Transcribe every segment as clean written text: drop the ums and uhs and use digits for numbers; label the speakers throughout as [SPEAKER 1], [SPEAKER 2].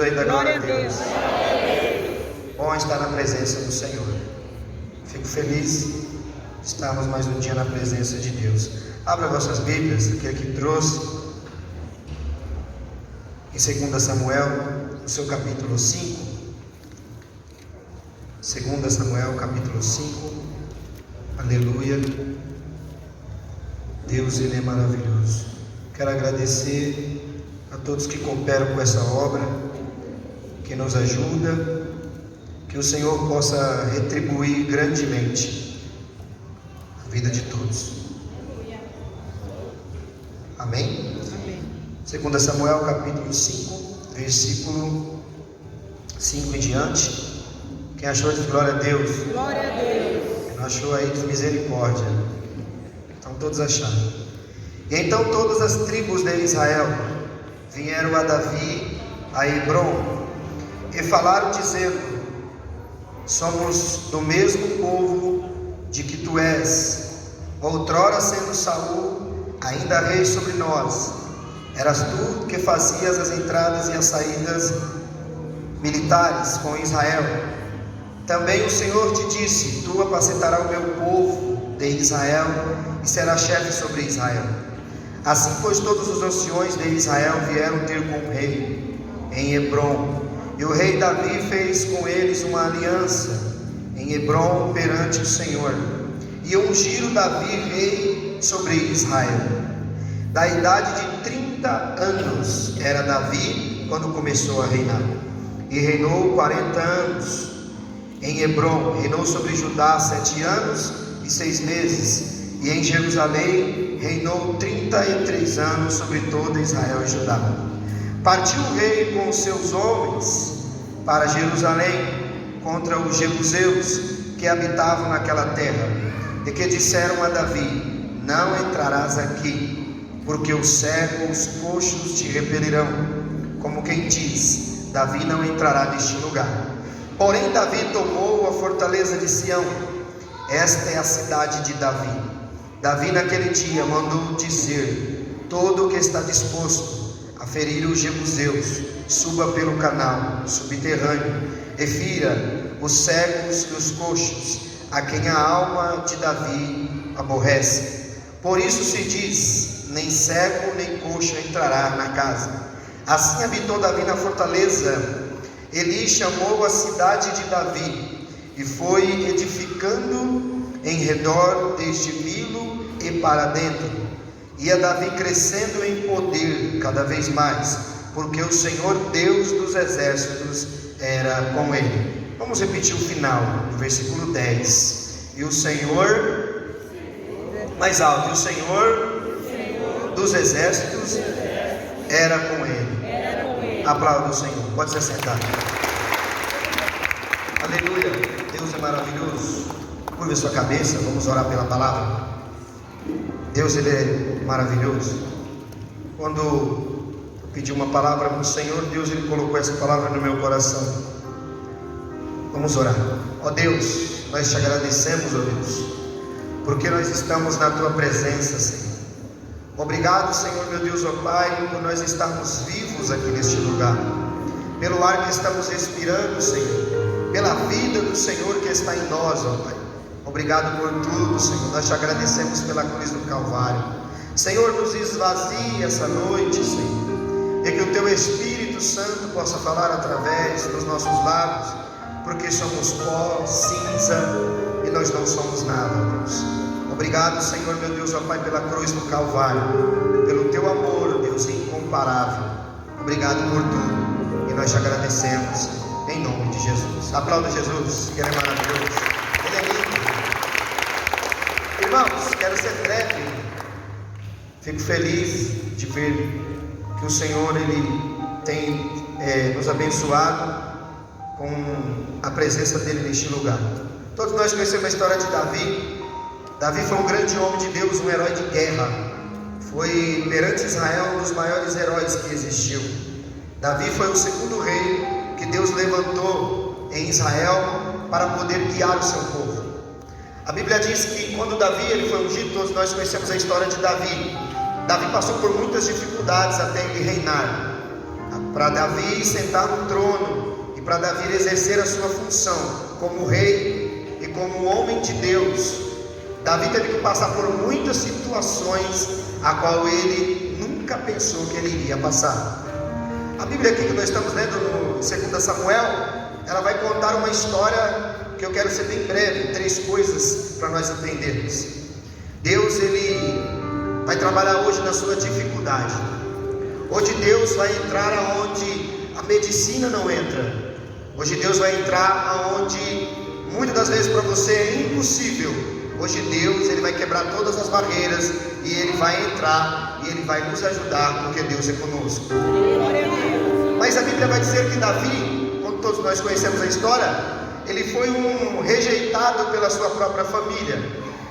[SPEAKER 1] aí da glória a Deus. Bom estar na presença do Senhor. Fico feliz de estarmos mais um dia na presença de Deus. Abra vossas Bíblias, aquele que trouxe, em 2 Samuel, no seu capítulo 5. 2 Samuel, capítulo 5. Aleluia. Deus, Ele é maravilhoso. Quero agradecer a todos que cooperam com essa obra, que nos ajuda, que o Senhor possa retribuir grandemente a vida de todos. Amém? Amém. 2 Samuel capítulo 5, versículo 5 em diante. Quem achou, diz glória a Deus.
[SPEAKER 2] Glória a Deus.
[SPEAKER 1] Quem não achou aí, diz misericórdia. Então todos acharam. E então todas as tribos de Israel vieram a Davi a Hebrom e falaram dizendo: somos do mesmo povo de que tu és. Outrora, sendo Saul ainda rei sobre nós, eras tu que fazias as entradas e as saídas militares com Israel. Também o Senhor te disse: tu apacentarás o meu povo de Israel e serás chefe sobre Israel. Assim, pois, todos os anciões de Israel vieram ter com o rei em Hebrom, e o rei Davi fez com eles uma aliança em Hebrom perante o Senhor, e ungiram Davi rei sobre Israel. Da idade de 30 anos era Davi quando começou a reinar, e reinou 40 anos em Hebrom. Reinou sobre Judá 7 anos e 6 meses, e em Jerusalém reinou 33 anos sobre toda Israel e Judá. Partiu o rei com os seus homens para Jerusalém contra os jebuseus que habitavam naquela terra, e que disseram a Davi: não entrarás aqui, porque os cegos, os coxos te repelirão. Como quem diz: Davi não entrará neste lugar. Porém Davi tomou a fortaleza de Sião. Esta é a cidade de Davi. Davi naquele dia mandou dizer: todo o que está disposto a ferir os jebuseus, suba pelo canal subterrâneo e fira os cegos e os coxos, a quem a alma de Davi aborrece. Por isso se diz: nem cego nem coxo entrará na casa. Assim habitou Davi na fortaleza. Eli chamou a cidade de Davi e foi edificando em redor desde Milo e para dentro. Ia Davi crescendo em poder cada vez mais, porque o Senhor Deus dos exércitos era com ele. Vamos repetir o final, no versículo 10. E o Senhor, mais alto, e o Senhor dos exércitos era com ele. Aplauda o Senhor, pode se assentar. Aleluia, Deus é maravilhoso. Curva a sua cabeça, vamos orar pela palavra. Deus, Ele é maravilhoso. Quando eu pedi uma palavra para o Senhor, Deus, Ele colocou essa palavra no meu coração. Vamos orar. Ó Deus, nós te agradecemos, ó Deus, porque nós estamos na Tua presença, Senhor. Obrigado, Senhor, meu Deus, ó Pai, por nós estarmos vivos aqui neste lugar, pelo ar que estamos respirando, Senhor, pela vida do Senhor que está em nós, ó Pai. Obrigado por tudo, Senhor. Nós te agradecemos pela cruz do Calvário. Senhor, nos esvazie essa noite, Senhor, e que o Teu Espírito Santo possa falar através dos nossos lábios, porque somos pó, cinza, e nós não somos nada, Deus. Obrigado, Senhor, meu Deus, ó Pai, pela cruz do Calvário, pelo Teu amor, Deus, incomparável. Obrigado por tudo, e nós te agradecemos, em nome de Jesus. Aplauda Jesus, que Ele é maravilhoso. Ele é lindo. Irmãos, quero ser breve. Fico feliz de ver que o Senhor, Ele tem nos abençoado com a presença dEle neste lugar. Todos nós conhecemos a história de Davi. Davi foi um grande homem de Deus, um herói de guerra. Foi perante Israel um dos maiores heróis que existiu. Davi foi o segundo rei que Deus levantou em Israel para poder guiar o seu povo. A Bíblia diz que quando Davi ele foi ungido, todos nós conhecemos a história de Davi. Davi passou por muitas dificuldades até ele reinar. para Davi sentar no trono e para Davi exercer a sua função como rei e como homem de Deus. Davi teve que passar por muitas situações a qual ele nunca pensou que ele iria passar. A Bíblia aqui que nós estamos lendo no 2 Samuel, ela vai contar uma história que eu quero ser bem breve, 3 coisas para nós entendermos. Deus, ele vai trabalhar hoje na sua dificuldade. Hoje Deus vai entrar aonde a medicina não entra. Hoje Deus vai entrar aonde muitas das vezes para você é impossível. Hoje Deus, ele vai quebrar todas as barreiras e ele vai entrar e ele vai nos ajudar, porque Deus é conosco. Mas a Bíblia vai dizer que Davi, como todos nós conhecemos a história, ele foi um rejeitado pela sua própria família.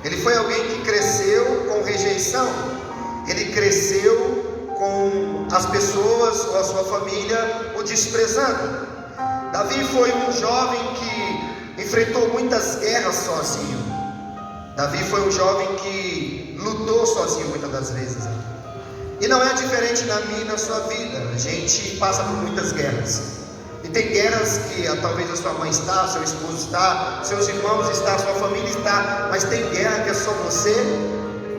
[SPEAKER 1] Ele foi alguém que cresceu com rejeição. Ele cresceu com as pessoas ou a sua família o desprezando. Davi foi um jovem que enfrentou muitas guerras sozinho. Davi foi um jovem que lutou sozinho muitas das vezes. E não é diferente na minha e na sua vida. A gente passa por muitas guerras. E tem guerras que talvez a sua mãe está, seu esposo está, seus irmãos está, sua família está. Mas tem guerra que é só você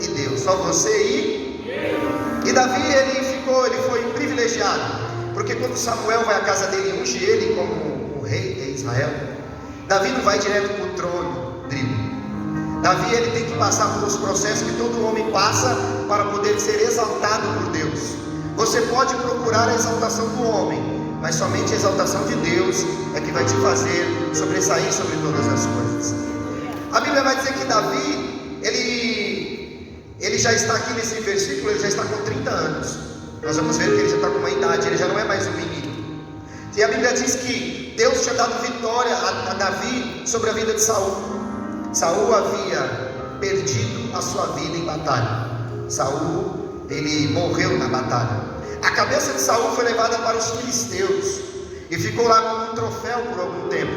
[SPEAKER 1] e Deus. Só você e Davi, ele foi privilegiado. Porque quando Samuel vai à casa dele e unge ele como o rei de Israel, Davi não vai direto para o trono, Davi, ele tem que passar pelos processos que todo homem passa para poder ser exaltado por Deus. Você pode procurar a exaltação do homem, mas somente a exaltação de Deus é que vai te fazer sobressair sobre todas as coisas. A Bíblia vai dizer que Davi, ele já está aqui nesse versículo, ele já está com 30 anos. Nós vamos ver que ele já está com uma idade, ele já não é mais um menino. E a Bíblia diz que Deus tinha dado vitória a Davi sobre a vida de Saul. Saul havia perdido a sua vida em batalha. Saul, ele morreu na batalha. A cabeça de Saul foi levada para os filisteus e ficou lá como um troféu por algum tempo.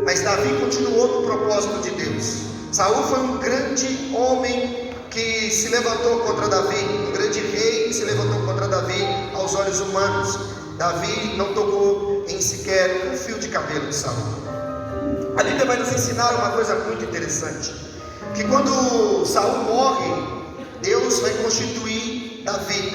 [SPEAKER 1] Mas Davi continuou no propósito de Deus. Saul foi um grande homem que se levantou contra Davi, um grande rei que se levantou contra Davi aos olhos humanos. Davi não tocou em sequer um fio de cabelo de Saul. A Bíblia vai nos ensinar uma coisa muito interessante, que quando Saul morre, Deus vai constituir Davi.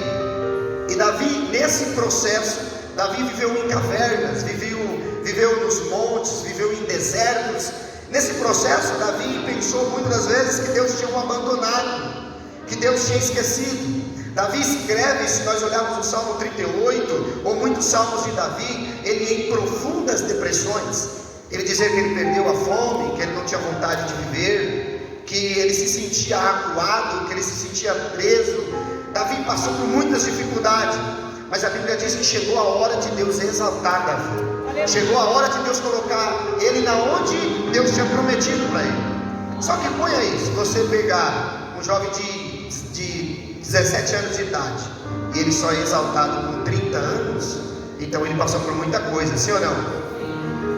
[SPEAKER 1] E Davi, nesse processo, Davi viveu em cavernas, viveu nos montes, viveu em desertos. Nesse processo, Davi pensou muitas vezes que Deus tinha o abandonado, que Deus tinha esquecido. Davi escreve, se nós olharmos o Salmo 38, ou muitos salmos de Davi, ele em profundas depressões. Ele dizia que ele perdeu a fome, que ele não tinha vontade de viver, que ele se sentia acuado, que ele se sentia preso. Davi passou por muitas dificuldades, mas a Bíblia diz que chegou a hora de Deus exaltar Davi. Chegou a hora de Deus colocar ele na onde Deus tinha prometido para ele. Só que põe aí, se você pegar um jovem de 17 anos de idade e ele só é exaltado com 30 anos, então ele passou por muita coisa, sim ou não?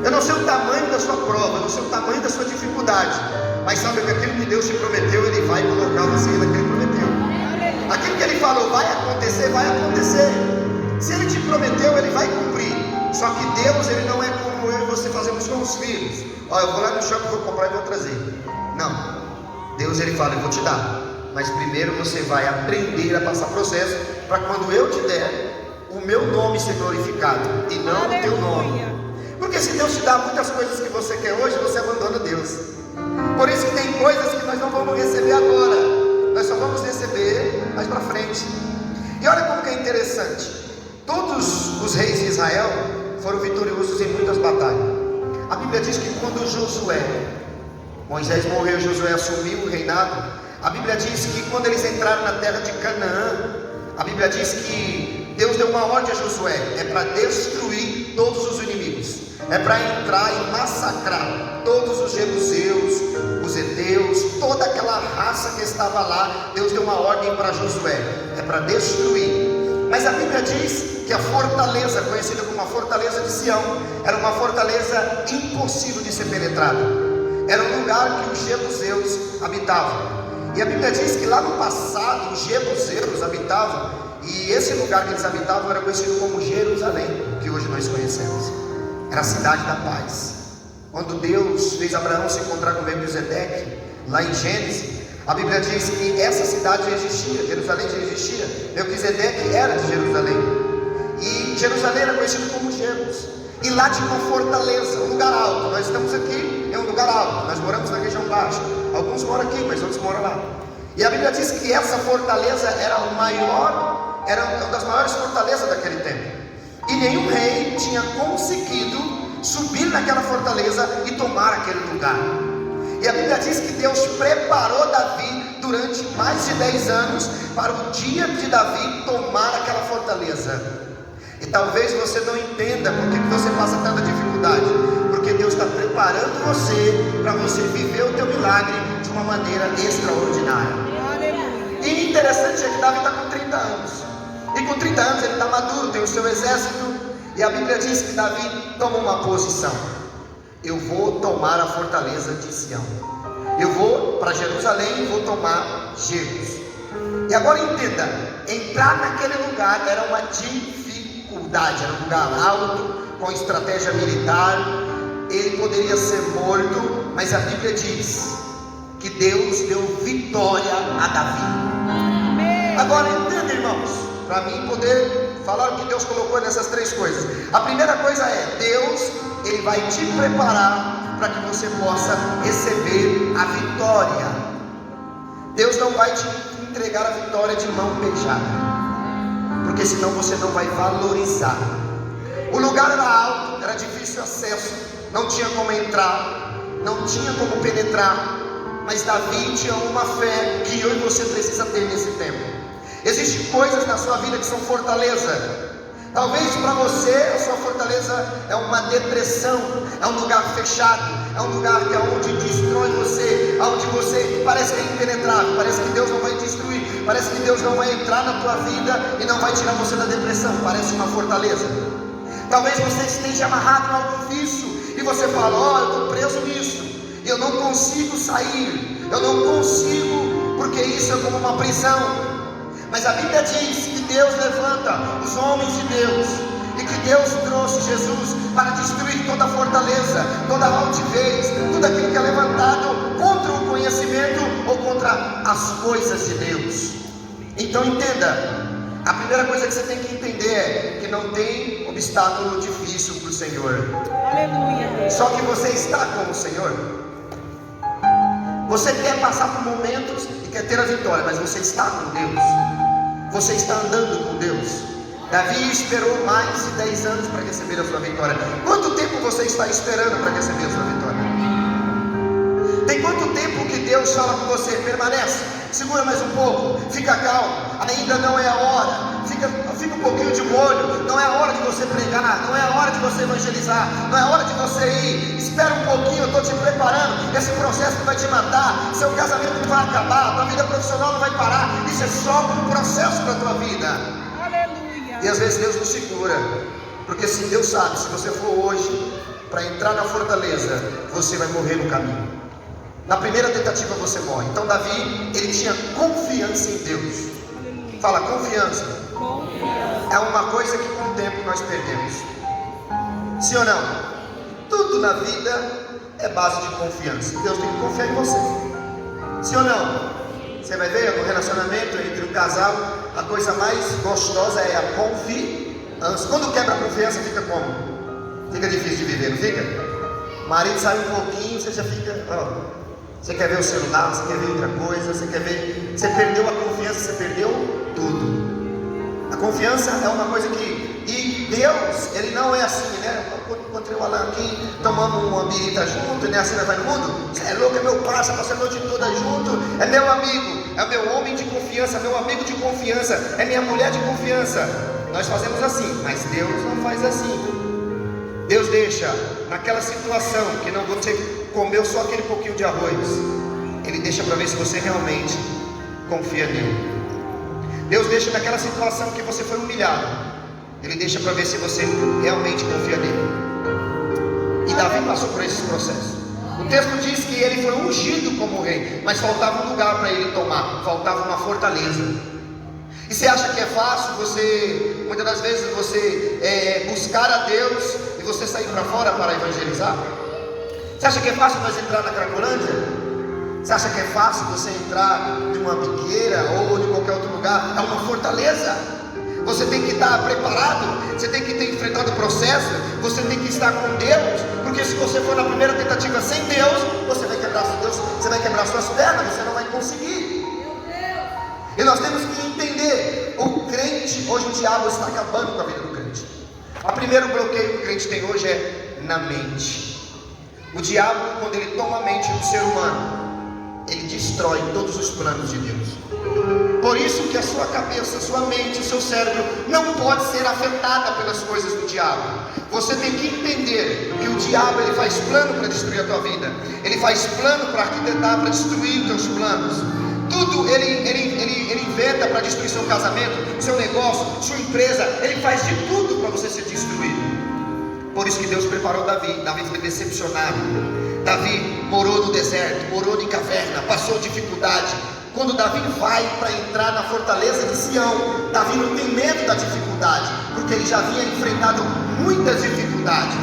[SPEAKER 1] Eu não sei o tamanho da sua prova, eu não sei o tamanho da sua dificuldade, mas sabe que aquilo que Deus te prometeu, ele vai colocar você naquilo que ele prometeu. Aquilo que ele falou vai acontecer, vai acontecer. Se ele te prometeu, ele vai cumprir. Só que Deus, ele não é como eu e você fazemos com os filhos. Eu vou lá no shopping, vou comprar e vou trazer. Não, Deus, ele fala, eu vou te dar, mas primeiro você vai aprender a passar processo, para quando eu te der, o meu nome ser glorificado e não o teu nome. Porque se Deus te dá muitas coisas que você quer hoje, você abandona Deus. Por isso que tem coisas que nós não vamos receber agora, nós só vamos receber mais para frente. E olha como que é interessante, todos os reis de Israel foram vitoriosos em muitas batalhas. A Bíblia diz que quando Moisés morreu, Josué assumiu o reinado. A Bíblia diz que quando eles entraram na terra de Canaã, a Bíblia diz que Deus deu uma ordem a Josué, é para destruir todos os inimigos, é para entrar e massacrar todos os jebuseus, os heteus, toda aquela raça que estava lá. Deus deu uma ordem para Josué, é para destruir. Mas a Bíblia diz que a fortaleza, conhecida como a fortaleza de Sião, era uma fortaleza impossível de ser penetrada. Era um lugar que os jebuseus habitavam. E a Bíblia diz que lá no passado os jebuseus habitavam E esse lugar que eles habitavam era conhecido como Jerusalém, que hoje nós conhecemos. Era a cidade da paz. Quando Deus fez Abraão se encontrar com Melquisedeque, lá em Gênesis, a Bíblia diz que essa cidade já existia, Jerusalém já existia. Melquisedeque era de Jerusalém. E Jerusalém era conhecido como Jerusalém. E lá tinha uma fortaleza, um lugar alto. Nós estamos aqui, é um lugar alto. Nós moramos na região baixa. Alguns moram aqui, mas outros moram lá. E a Bíblia diz que essa fortaleza era uma das maiores fortalezas daquele tempo. E nenhum rei tinha conseguido subir naquela fortaleza e tomar aquele lugar. E a Bíblia diz que Deus preparou Davi durante mais de 10 anos para o dia de Davi tomar aquela fortaleza. E talvez você não entenda por que você passa tanta dificuldade, porque Deus está preparando você para você viver o teu milagre de uma maneira extraordinária. E interessante é que Davi está com 30 anos, e com 30 anos ele está maduro, tem o seu exército. E a Bíblia diz que Davi toma uma posição: eu vou tomar a fortaleza de Sião, eu vou para Jerusalém e vou tomar Jerusalém. E agora entenda, entrar naquele lugar era uma dificuldade, era um lugar alto, com estratégia militar. Ele poderia ser morto, mas a Bíblia diz que Deus deu vitória a Davi. Agora entenda, irmãos, para mim poder falar o que Deus colocou nessas 3 coisas. A primeira coisa é: Deus, Ele vai te preparar para que você possa receber a vitória. Deus não vai te entregar a vitória de mão beijada, porque senão você não vai valorizar. O lugar era alto, era difícil acesso, não tinha como entrar, não tinha como penetrar. Mas Davi tinha uma fé que eu e você precisa ter nesse tempo. Existem coisas na sua vida que são fortaleza. Talvez para você a sua fortaleza é uma depressão, é um lugar fechado, é um lugar que é onde destrói você, onde você parece que é impenetrável, parece que Deus não vai destruir, parece que Deus não vai entrar na tua vida e não vai tirar você da depressão. Parece uma fortaleza. Talvez você esteja amarrado em algum vício e você fala: ó, eu estou preso nisso, eu não consigo sair, eu não consigo, porque isso é como uma prisão. Mas a Bíblia diz que Deus levanta os homens de Deus, e que Deus trouxe Jesus para destruir toda fortaleza, toda altivez, tudo aquilo que é levantado contra o conhecimento ou contra as coisas de Deus. Então entenda, a primeira coisa que você tem que entender é que não tem obstáculo difícil para o Senhor. Aleluia. Só que você está com o Senhor. Você quer passar por momentos e quer ter a vitória, mas você está com Deus. Você está andando com Deus. Davi esperou mais de 10 anos para receber a sua vitória. Quanto tempo você está esperando para receber a sua vitória? Tem quanto tempo que Deus fala com você: permanece, segura mais um pouco, fica calmo, ainda não é a hora, fica um pouquinho de molho, não é a hora de você pregar, não é a hora de você evangelizar, não é a hora de você ir, espera um pouquinho, eu estou te preparando, esse processo não vai te matar, seu casamento não vai acabar, tua vida profissional não vai parar, isso é só um processo para a tua vida. Aleluia. E às vezes Deus nos segura, porque se Deus sabe, se você for hoje para entrar na fortaleza, você vai morrer no caminho. Na primeira tentativa você morre. Então Davi, ele tinha confiança em Deus. Fala, confiança. É uma coisa que com o tempo nós perdemos. Sim ou não? Tudo na vida é base de confiança. Deus tem que confiar em você. Sim ou não? Você vai ver no relacionamento entre um casal, a coisa mais gostosa é a confiança. Quando quebra a confiança, fica como? Fica difícil de viver, não fica? O marido sai um pouquinho, você já fica... Você quer ver o celular, você quer ver outra coisa, você quer ver... Você perdeu a confiança, você perdeu tudo. A confiança é uma coisa que... E Deus, Ele não é assim, né? Eu encontrei o Alan aqui, tomamos uma birita junto, né? Assim nós vai no mundo. Você é louco, é meu parça, passa a noite toda junto. É meu amigo, é meu homem de confiança, meu amigo de confiança, é minha mulher de confiança. Nós fazemos assim, mas Deus não faz assim. Deus deixa naquela situação que não você comeu só aquele pouquinho de arroz, Ele deixa para ver se você realmente confia nele. Deus deixa naquela situação que você foi humilhado, Ele deixa para ver se você realmente confia nele. E Davi passou por esse processo. O texto diz que ele foi ungido como rei, mas faltava um lugar para ele tomar, faltava uma fortaleza. E você acha que é fácil você, muitas das vezes, você buscar a Deus e você sair para fora para evangelizar? Você acha que é fácil nós entrar na Cracolândia? Você acha que é fácil você entrar em uma biqueira ou em qualquer outro lugar? É uma fortaleza. Você tem que estar preparado, você tem que ter enfrentado o processo, você tem que estar com Deus, porque se você for na primeira tentativa sem Deus, você vai quebrar suas pernas, você não vai conseguir. E nós temos que entender, o crente, hoje o diabo está acabando com a vida do crente. O primeiro bloqueio que o crente tem hoje é na mente. O diabo, quando ele toma a mente do ser humano, ele destrói todos os planos de Deus. Por isso que a sua cabeça, a sua mente, o seu cérebro não pode ser afetada pelas coisas do diabo. Você tem que entender que o diabo, ele faz plano para destruir a tua vida. Ele faz plano para arquitetar, para destruir os teus planos. Tudo ele inventa para destruir seu casamento, seu negócio, sua empresa. Ele faz de tudo para você ser destruído. Por isso que Deus preparou Davi. Davi foi decepcionado. Davi morou no deserto, morou em caverna, passou dificuldade. Quando Davi vai para entrar na fortaleza de Sião, Davi não tem medo da dificuldade, porque ele já havia enfrentado muitas dificuldades.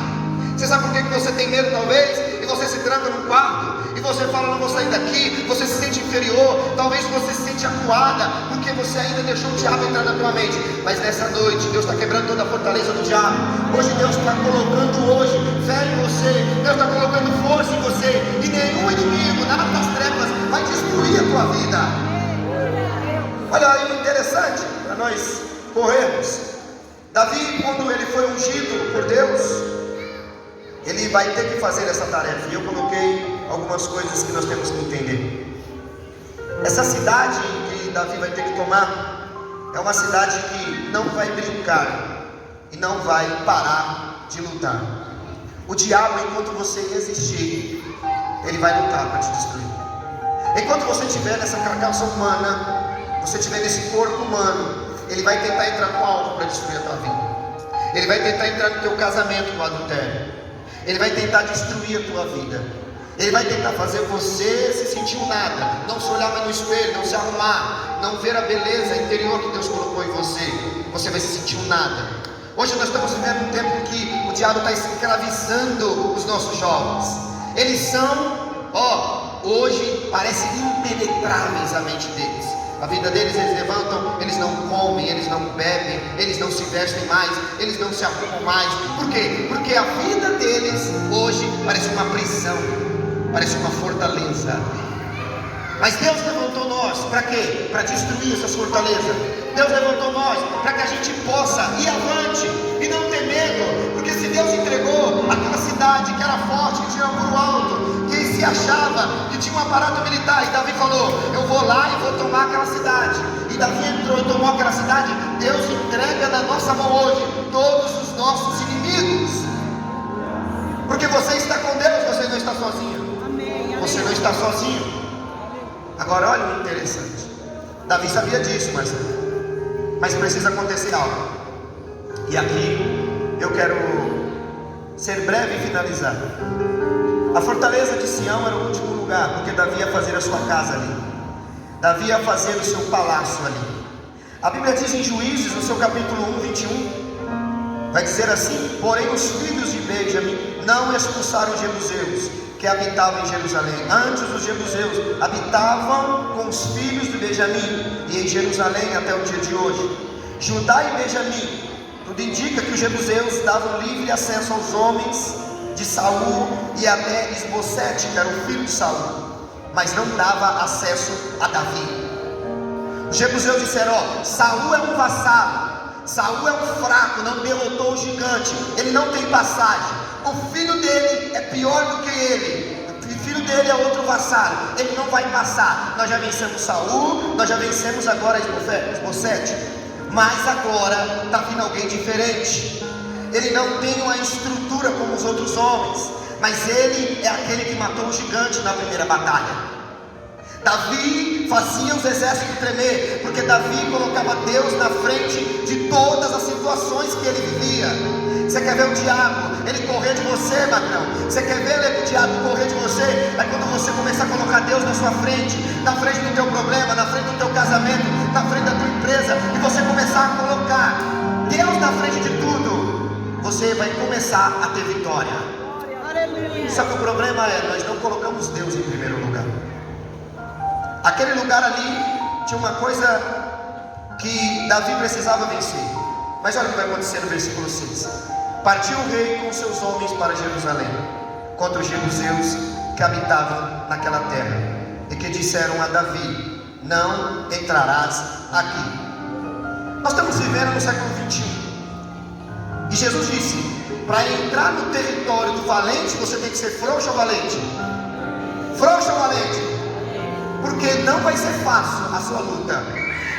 [SPEAKER 1] Você sabe por que você tem medo talvez? E você se tranca num quarto e você fala, não vou sair daqui. Você se sente inferior, talvez você se sente acuada, porque você ainda deixou o diabo entrar na tua mente. Mas nessa noite, Deus está quebrando toda a fortaleza do diabo. Hoje Deus está colocando fé em você. Deus está colocando força em você. E nenhum inimigo, nada das trevas vai destruir a tua vida. Olha aí o interessante para nós corrermos. Davi, quando ele foi ungido por Deus, ele vai ter que fazer essa tarefa. E eu coloquei algumas coisas que nós temos que entender. Essa cidade que Davi vai ter que tomar é uma cidade que não vai brincar e não vai parar de lutar. O diabo, enquanto você existir, ele vai lutar para te destruir. Enquanto você estiver nessa carcaça humana, você estiver nesse corpo humano, ele vai tentar entrar com algo para destruir a tua vida. Ele vai tentar entrar no teu casamento com adultério. Ele vai tentar destruir a tua vida. Ele vai tentar fazer você se sentir um nada, não se olhar mais no espelho, não se arrumar, não ver a beleza interior que Deus colocou em você. Você vai se sentir um nada. Hoje nós estamos vivendo um tempo que o diabo está escravizando os nossos jovens. Eles são, hoje parece impenetráveis a mente deles. A vida deles, eles levantam, eles não comem, eles não bebem, eles não se vestem mais, eles não se arrumam mais. Por quê? Porque a vida deles hoje parece uma prisão, parece uma fortaleza. Mas Deus levantou nós para quê? Para destruir essas fortalezas. Deus levantou nós para que a gente possa ir avante e não ter medo. Porque se Deus entregou aquela cidade que era forte, que tinha um muro alto, que se achava que tinha um aparato militar, e Davi falou, eu vou lá e vou tomar aquela cidade. E Davi entrou e tomou aquela cidade. Deus entrega na nossa mão hoje todos os nossos inimigos. Porque você está com Deus, você não está sozinho.
[SPEAKER 2] Amém.
[SPEAKER 1] Você não está sozinho. Agora olha o interessante. Davi sabia disso, mas precisa acontecer algo. E aqui eu quero ser breve e finalizar. A fortaleza de Sião era o último lugar, porque Davi ia fazer a sua casa ali. Davi ia fazer o seu palácio ali. A Bíblia diz em Juízes, no seu capítulo 1, 21, vai dizer assim: porém os filhos de Benjamim não expulsaram os jebuseus que habitavam em Jerusalém. Antes os jebuseus habitavam com os filhos de Benjamim, e em Jerusalém até o dia de hoje. Judá e Benjamim, tudo indica que os jebuseus davam livre acesso aos homens de Saul e até Isbosete, que era o filho de Saul, mas não dava acesso a Davi. Os jebuseus disseram: Saul é um vassalo, Saul é um fraco, não derrotou o gigante, ele não tem passagem. O filho dele é pior do que ele. O filho dele é outro vassalo, ele não vai passar. Nós já vencemos Saul, nós já vencemos agora Isbosete, mas agora está vindo alguém diferente. Ele não tem uma estrutura como os outros homens, mas ele é aquele que matou o gigante na primeira batalha. Davi fazia os exércitos tremer, porque Davi colocava Deus na frente de todas as situações que ele vivia. Você quer ver o diabo, ele correr de você, magrão? Você quer ver o diabo correr de você? É quando você começar a colocar Deus na sua frente, na frente do teu problema, na frente do teu casamento, na frente da tua empresa, fortaleza e você começar a colocar Deus na frente de tudo, você vai começar a ter vitória. Só que o problema é, nós não colocamos Deus em primeiro lugar. Aquele lugar ali tinha uma coisa que Davi precisava vencer. Mas olha o que vai acontecer no versículo 6. Partiu o rei com seus homens para Jerusalém, contra os jebuseus que habitavam naquela terra, e que disseram a Davi: não entrarás aqui. Nós estamos vivendo no século 21, e Jesus disse: para entrar no território do valente, você tem que ser frouxo ou valente? Frouxo ou valente? Porque não vai ser fácil a sua luta.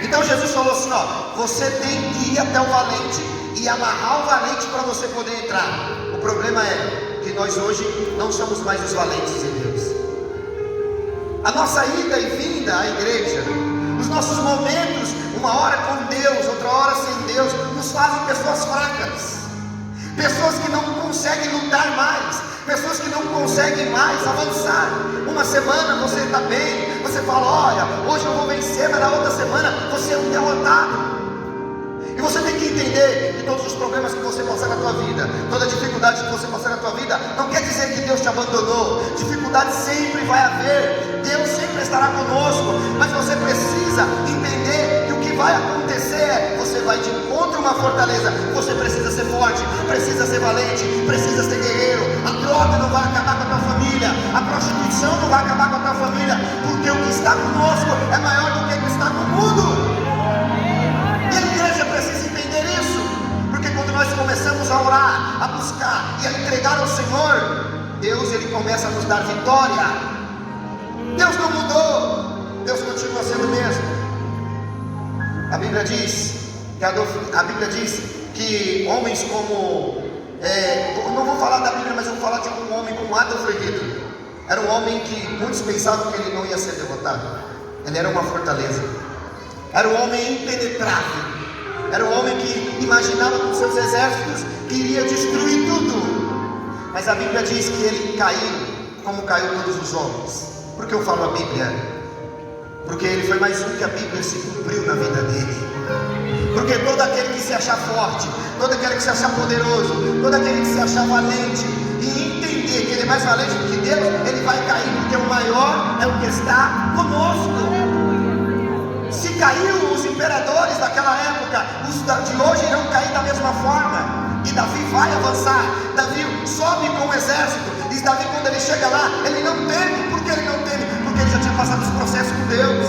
[SPEAKER 1] Então Jesus falou assim: ó, você tem que ir até o valente e amarrar o valente para você poder entrar. O problema é que nós hoje não somos mais os valentes em Deus. A nossa ida e vinda à igreja, os nossos momentos, uma hora com Deus, outra hora sem Deus, nos fazem pessoas fracas, pessoas que não conseguem lutar mais, pessoas que não conseguem mais avançar. Uma semana você está bem, você fala: olha, hoje eu vou vencer, mas na outra semana você é um derrotado. E você tem que entender que todos os problemas que você passar na tua vida, toda dificuldade que você passar na tua vida, não quer dizer que Deus te abandonou. Dificuldade sempre vai haver, Deus sempre estará conosco, mas você precisa entender que o que vai acontecer é, você vai de encontro a uma fortaleza. Você precisa ser forte, precisa ser valente, precisa ser guerreiro. A droga não vai acabar com a tua família, a prostituição não vai acabar com a tua família, porque o que está conosco é maior do que o que está no mundo. E a igreja precisa entender isso, porque quando nós começamos a orar, a buscar e a entregar ao Senhor, Deus, Ele começa a nos dar vitória. Deus não mudou, Deus continua sendo o mesmo. A Bíblia diz que homens como, não vou falar da Bíblia, mas eu vou falar de um homem como Adolf Hitler. Era um homem que muitos pensavam que ele não ia ser derrotado. Ele era uma fortaleza, era um homem impenetrável, era um homem que imaginava com seus exércitos que iria destruir tudo. Mas a Bíblia diz que ele caiu como caiu todos os homens. Por que eu falo a Bíblia? Porque ele foi mais um que a Bíblia se cumpriu na vida dele. Porque todo aquele que se achar forte, todo aquele que se achar poderoso, todo aquele que se achar valente e entender que ele é mais valente do que Deus, ele vai cair, porque o maior é o que está conosco. Se caiu os imperadores daquela época, os de hoje irão cair da mesma forma. E Davi vai avançar, Davi sobe com o exército, e Davi, quando ele chega lá, ele não teme. Por que ele não teme? Porque ele já tinha passado esse processo com Deus.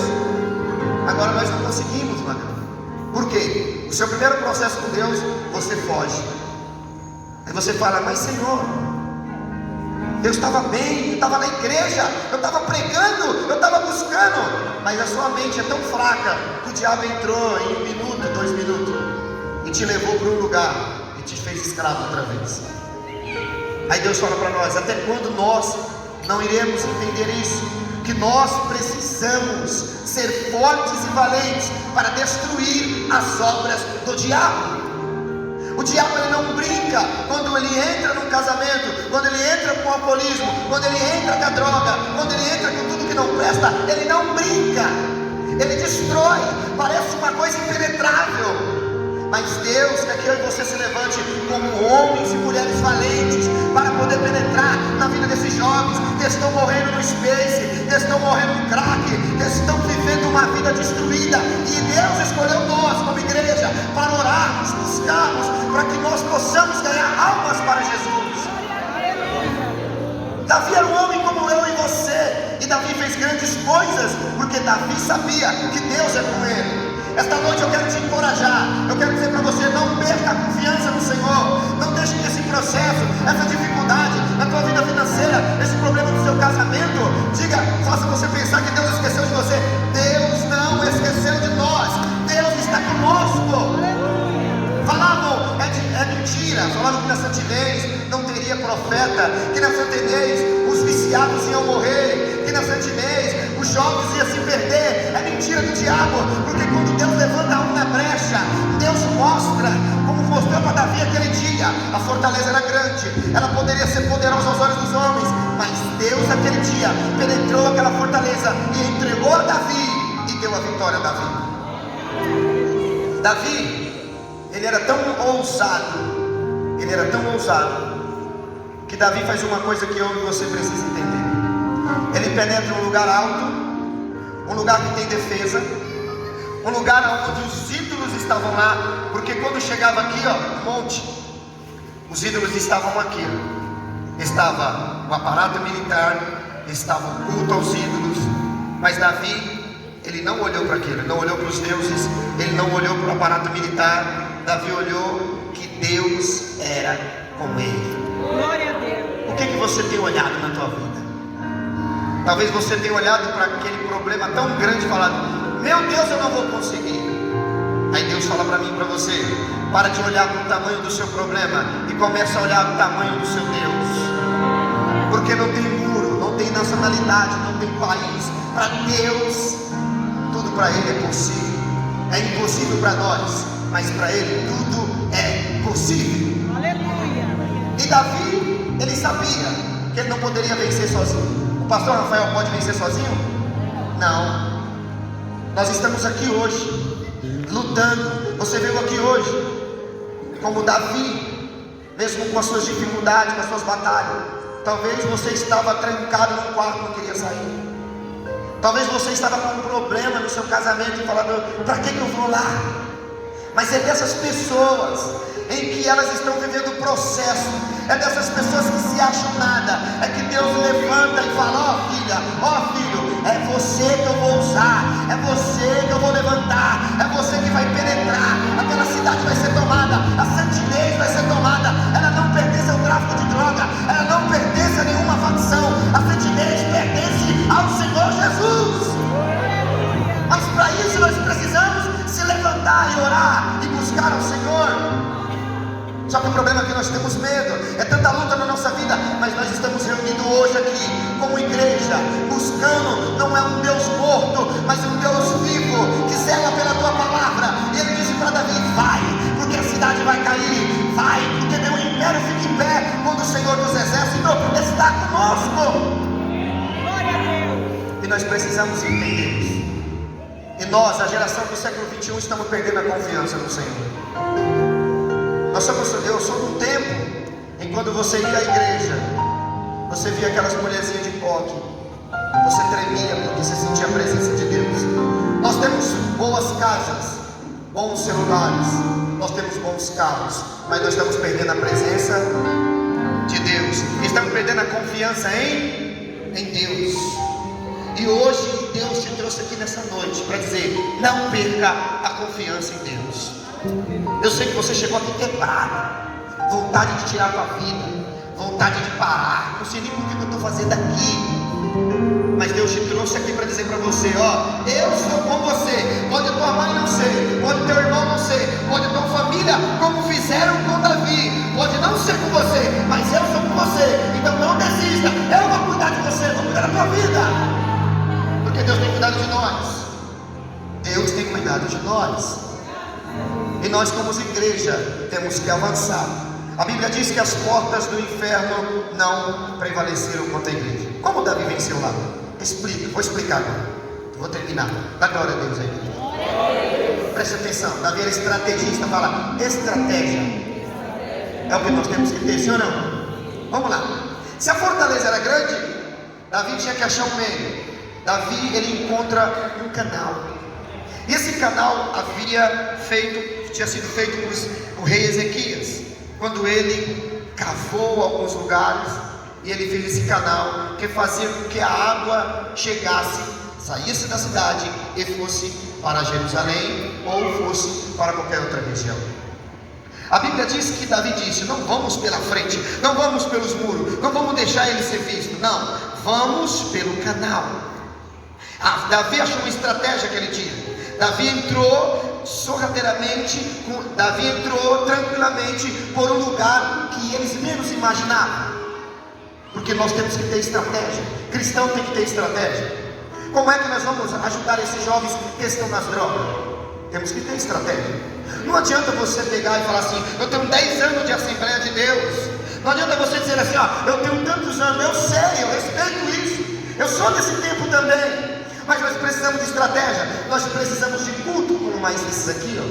[SPEAKER 1] Agora nós não conseguimos, mano. Por quê? O seu primeiro processo com Deus, você foge. Aí você fala: mas Senhor, eu estava bem, eu estava na igreja, eu estava pregando, eu estava buscando. Mas a sua mente é tão fraca que o diabo entrou em 1 minuto, 2 minutos e te levou para um lugar e te fez escravo outra vez. Aí Deus fala para nós: até quando nós não iremos entender isso? Que nós precisamos ser fortes e valentes para destruir as obras do diabo. O diabo, ele não brinca quando ele entra num casamento, quando ele entra com o alcoolismo, quando ele entra com a droga, quando ele entra com tudo que não presta. Ele não brinca, ele destrói, parece uma coisa impenetrável. Mas Deus quer que eu e você se levante como homens e mulheres valentes para poder penetrar na vida desses jovens que estão morrendo no space, que estão morrendo no crack, que estão vivendo uma vida destruída. E Deus escolheu nós como igreja para orarmos, buscarmos, para que nós possamos ganhar almas para Jesus. Davi era um homem como eu e você, e Davi fez grandes coisas porque Davi sabia que Deus é com ele. Esta noite eu quero te encorajar, eu quero dizer para você: não perca a confiança no Senhor, não deixe que esse processo, essa dificuldade na tua vida financeira, esse problema do seu casamento, faça você pensar que Deus esqueceu de você. Deus não esqueceu de nós, Deus está conosco. Falavam, é mentira, falavam que na Santinês não teria profeta, que na Santinês os viciados iam morrer, que na Santinês os jovens iam se perder. É mentira do diabo, porque quando Deus levanta um na brecha, Deus mostra, como mostrou para Davi aquele dia. A fortaleza era grande, ela poderia ser poderosa aos olhos dos homens, mas Deus aquele dia penetrou aquela fortaleza e entregou a Davi e deu a vitória a Davi. Davi, ele era tão ousado, que Davi faz uma coisa que eu e você precisa entender. Ele penetra um lugar alto, um lugar que tem defesa, um lugar onde os ídolos estavam lá, porque quando chegava aqui, ó, monte, os ídolos estavam aqui, estava o aparato militar, estava o culto aos ídolos, mas Davi, ele não olhou para aquilo, ele não olhou para os deuses, ele não olhou para o aparato militar. Davi olhou que Deus era com ele.
[SPEAKER 2] Glória a Deus.
[SPEAKER 1] O que você tem olhado na tua vida? Talvez você tenha olhado para aquele problema tão grande e falado: meu Deus, eu não vou conseguir. Aí Deus fala para mim e para você: para de olhar para o tamanho do seu problema e começa a olhar para o tamanho do seu Deus. Porque não tem muro, não tem nacionalidade, não tem país. Para Deus, tudo para Ele é possível. É impossível para nós, mas para Ele tudo é possível.
[SPEAKER 2] Aleluia.
[SPEAKER 1] E Davi, ele sabia que ele não poderia vencer sozinho. O pastor Rafael pode vencer sozinho? Não. Nós estamos aqui hoje, lutando. Você veio aqui hoje, como Davi, mesmo com as suas dificuldades, com as suas batalhas. Talvez você estava trancado num quarto e não queria sair. Talvez você estava com um problema no seu casamento e falando: para que eu vou lá? Mas é dessas pessoas em que elas estão vivendo o processo, é dessas pessoas que se acham nada, é que Deus levanta e fala: ó filha, ó filho, é você que eu vou usar, é você que eu vou levantar, é você que vai penetrar, aquela cidade vai ser tomada, a Santinês vai ser tomada, ela não pertence ao tráfico de droga, ela não pertence a nenhuma facção, a Santinês pertence ao Senhor Jesus. Mas para isso nós precisamos se levantar e orar e buscar ao Senhor. Só que o problema é que nós temos medo, é tanta luta na nossa vida, mas nós estamos reunidos hoje aqui, como igreja, buscando, não é um Deus morto, mas um Deus vivo, que zela pela tua palavra. E ele disse para Davi: vai, porque a cidade vai cair, vai, porque meu império fica em pé, quando o Senhor dos Exércitos está conosco.
[SPEAKER 2] Glória a Deus.
[SPEAKER 1] E nós precisamos entender isso. E nós, a geração do século 21, estamos perdendo a confiança no Senhor. Eu sou de um tempo em quando você ia à igreja, você via aquelas mulherzinhas de coque, você tremia porque você sentia a presença de Deus. Nós temos boas casas, bons celulares, nós temos bons carros, mas nós estamos perdendo a presença de Deus, estamos perdendo a confiança em Deus. E hoje Deus te trouxe aqui nessa noite para dizer: não perca a confiança em Deus. Eu sei que você chegou aqui quebrado, vontade de tirar a tua vida, vontade de parar, não sei nem por que eu estou fazendo aqui, mas Deus te trouxe aqui para dizer para você: ó, eu sou com você. Pode tua mãe não ser, pode teu irmão não ser, pode tua família, como fizeram com Davi, pode não ser com você, mas eu sou com você. Então não desista, eu vou cuidar de você, vou cuidar da tua vida, porque Deus tem cuidado de nós. Deus tem cuidado de nós. E nós, como igreja, temos que avançar. A Bíblia diz que as portas do inferno não prevaleceram contra a igreja. Como Davi venceu lá? Explica, vou explicar agora. Vou terminar. Dá glória a Deus aí. Preste atenção. Davi era estrategista. Fala, estratégia. É o que nós temos que ter, sim ou não? Vamos lá. Se a fortaleza era grande, Davi tinha que achar um meio. Davi, ele encontra um canal. E esse canal tinha sido feito por rei Ezequias, quando ele cavou alguns lugares, e ele fez esse canal que fazia com que a água chegasse, saísse da cidade e fosse para Jerusalém, ou fosse para qualquer outra região. A Bíblia diz que Davi disse: não vamos pela frente, não vamos pelos muros, não vamos deixar ele ser visto, não, vamos pelo canal. Davi achou uma estratégia aquele dia. Davi entrou sorrateiramente, Davi entrou tranquilamente por um lugar que eles menos imaginavam. Porque nós temos que ter estratégia. Cristão tem que ter estratégia. Como é que nós vamos ajudar esses jovens que estão nas drogas? Temos que ter estratégia. Não adianta você pegar e falar assim: eu tenho 10 anos de Assembleia de Deus. Não adianta você dizer assim: ó, eu tenho tantos anos. Eu sei, eu respeito isso, eu sou desse tempo também. Mas nós precisamos de estratégia. Nós precisamos de culto como mais esses aqui, ó.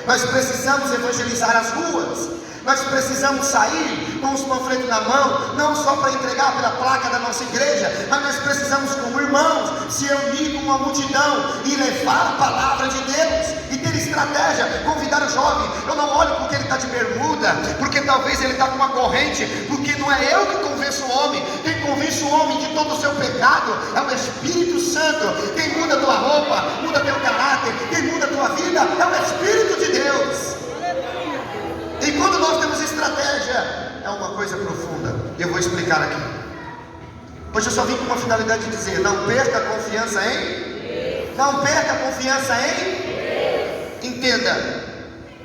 [SPEAKER 1] Nós precisamos evangelizar as ruas. Nós precisamos sair com os panfletos na mão, não só para entregar pela placa da nossa igreja, mas nós precisamos, como irmãos, se unir com uma multidão e levar a palavra de Deus, e ter estratégia, convidar o jovem. Eu não olho porque ele está de bermuda, porque talvez ele está com uma corrente, porque não é eu que convenço o homem. Quem convence o homem de todo o seu pecado é o Espírito Santo. Quem muda tua roupa, muda teu caráter, quem muda tua vida é o Espírito de Deus. E quando nós temos estratégia, é uma coisa profunda. Eu vou explicar aqui. Hoje eu só vim com uma finalidade de dizer: não perca a confiança em. Não perca a confiança em. Entenda,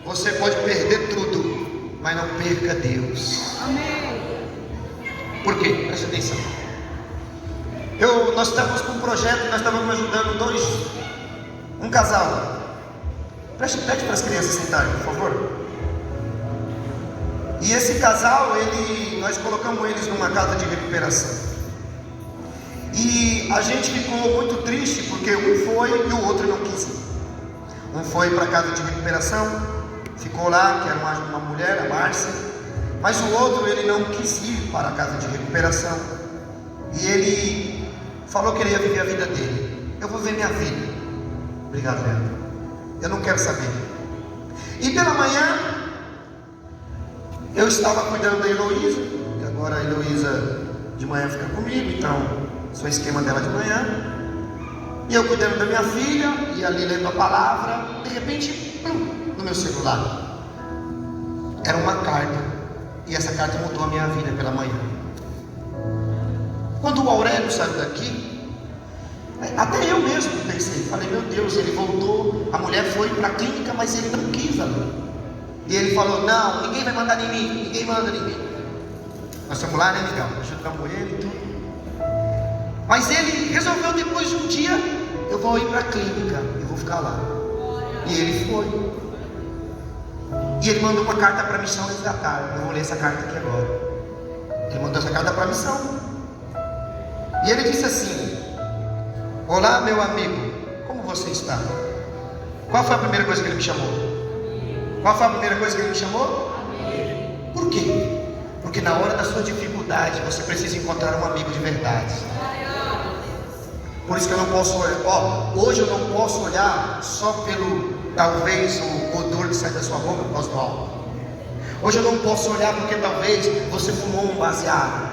[SPEAKER 1] você pode perder tudo, mas não perca Deus.
[SPEAKER 2] Amém.
[SPEAKER 1] Por quê? Preste atenção. Nós estávamos com um projeto, nós estávamos ajudando um casal. Pede para as crianças sentarem, por favor. E esse casal, nós colocamos eles numa casa de recuperação. E a gente ficou muito triste, porque um foi e o outro não quis ir. Um foi para a casa de recuperação, ficou lá, que era uma mulher, a Márcia. Mas o outro, ele não quis ir para a casa de recuperação. E ele falou que ele ia viver a vida dele. Eu vou ver minha vida. Obrigado, Leandro. Eu não quero saber. E pela manhã, eu estava cuidando da Heloísa, que agora a Heloísa de manhã fica comigo, então sou o esquema dela de manhã. E eu cuidando da minha filha, e ali lendo a palavra, de repente, no meu celular, era uma carta, e essa carta mudou a minha vida pela manhã. Quando o Aurélio saiu daqui, até eu mesmo pensei, falei: meu Deus, ele voltou, a mulher foi para a clínica, mas ele não quis ali. E ele falou: não, ninguém vai mandar em mim, ninguém manda em mim. Nós estamos lá, né, Miguel? Ajudamos ele e tudo. Mas ele resolveu, depois de um dia: eu vou ir para a clínica, eu vou ficar lá. E ele foi. E ele mandou uma carta para a missão resgatar. Eu vou ler essa carta aqui agora. Ele mandou essa carta para a missão. E ele disse assim: olá, meu amigo, como você está? Qual foi a primeira coisa que ele me chamou? Qual foi a primeira coisa que ele me chamou? Amém. Por quê? Porque na hora da sua dificuldade você precisa encontrar um amigo de verdade. Por isso que eu não posso olhar. Hoje eu não posso olhar só pelo, talvez, o odor que sai da sua boca por causa do álcool. Hoje eu não posso olhar porque talvez você fumou um baseado.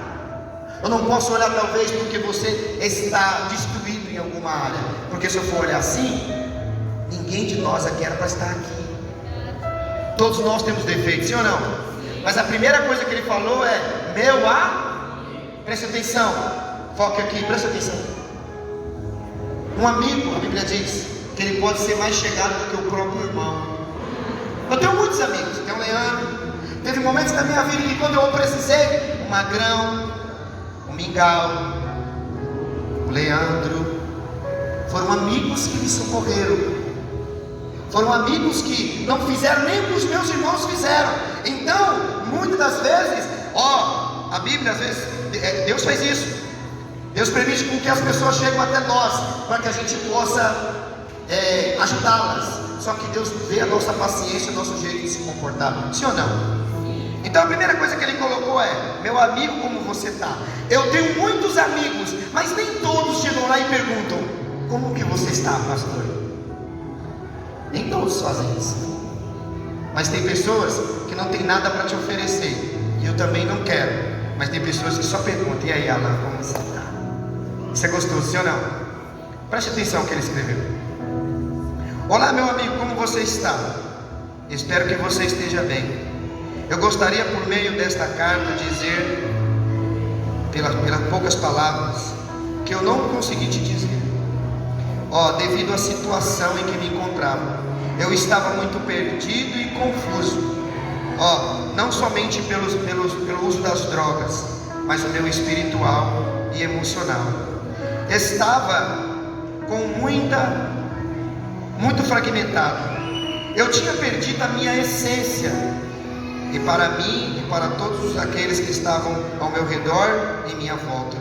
[SPEAKER 1] Eu não posso olhar talvez porque você está destruído em alguma área. Porque se eu for olhar assim, ninguém de nós aqui era para estar aqui. Todos nós temos defeitos, sim ou não? Mas a primeira coisa que ele falou é: preste atenção, foque aqui, preste atenção. Um amigo, a Bíblia diz que ele pode ser mais chegado do que o próprio irmão. Eu tenho muitos amigos, tem o Leandro. Teve momentos da minha vida que quando eu precisei, o Magrão, o Mingau, o Leandro, foram amigos que me socorreram. Foram amigos que não fizeram nem o que os meus irmãos fizeram. Então, muitas das vezes, a Bíblia, às vezes, Deus faz isso. Deus permite com que as pessoas cheguem até nós, para que a gente possa ajudá-las. Só que Deus vê a nossa paciência, o nosso jeito de se comportar. Sim ou não? Então a primeira coisa que ele colocou é: meu amigo, como você está? Eu tenho muitos amigos, mas nem todos chegam lá e perguntam: como que você está, pastor? Nem todos fazem isso. Mas tem pessoas que não tem nada para te oferecer, e eu também não quero. Mas tem pessoas que só perguntam: e aí, Alan, como você está? Você gostou, sim ou não? Preste atenção no que ele escreveu. Olá, meu amigo, como você está? Espero que você esteja bem. Eu gostaria, por meio desta carta, dizer, pelas poucas palavras, que eu não consegui te dizer. Devido à situação em que me encontrava, eu estava muito perdido e confuso. Não somente pelo uso das drogas, mas o meu espiritual e emocional. Estava muito fragmentado. Eu tinha perdido a minha essência. E para mim e para todos aqueles que estavam ao meu redor e em minha volta.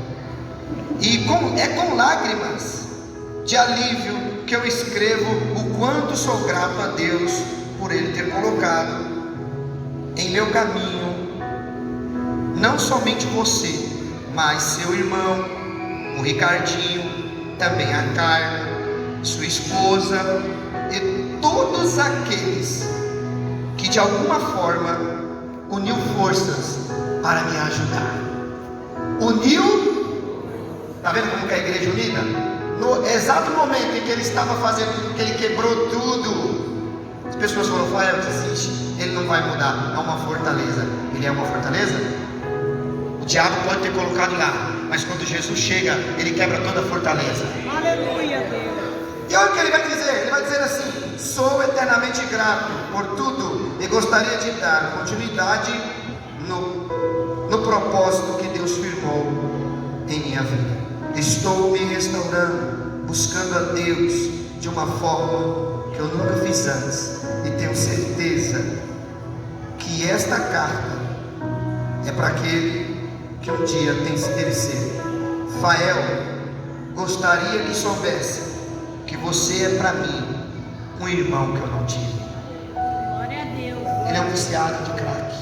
[SPEAKER 1] E com lágrimas de alívio que eu escrevo o quanto sou grato a Deus por Ele ter colocado em meu caminho não somente você, mas seu irmão, o Ricardinho, também a Carla, sua esposa e todos aqueles que de alguma forma uniu forças para me ajudar. Uniu, está vendo como que é a igreja unida? No exato momento em que ele estava fazendo, que ele quebrou tudo, as pessoas falaram: Rafael, desiste, ele não vai mudar, é uma fortaleza. Ele é uma fortaleza? O diabo pode ter colocado lá, mas quando Jesus chega, ele quebra toda a fortaleza.
[SPEAKER 2] Aleluia, Deus.
[SPEAKER 1] E olha o que ele vai dizer: ele vai dizer assim: sou eternamente grato por tudo e gostaria de dar continuidade no propósito que Deus firmou em minha vida. Estou me restaurando, buscando a Deus de uma forma que eu nunca fiz antes, e tenho certeza que esta carta é para aquele que um dia tem que ser. Fael, gostaria que soubesse que você é para mim um irmão que eu não tive.
[SPEAKER 2] Glória a Deus.
[SPEAKER 1] Ele é um viciado de crack,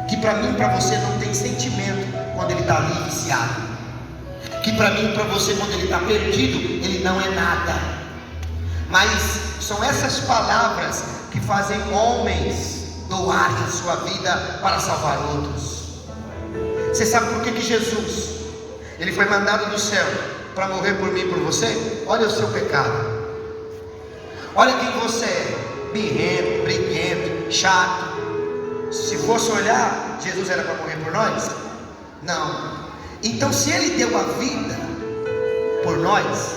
[SPEAKER 1] que para mim e para você não tem sentimento quando ele está ali viciado, que para mim e para você quando ele está perdido, ele não é nada. Mas são essas palavras que fazem homens doarem a sua vida para salvar outros. Você sabe por que Jesus, ele foi mandado do céu para morrer por mim e por você? Olha o seu pecado, olha quem você é: birrento, briguento, chato. Se fosse olhar, Jesus era para morrer por nós? Não. Então, se ele deu a vida por nós,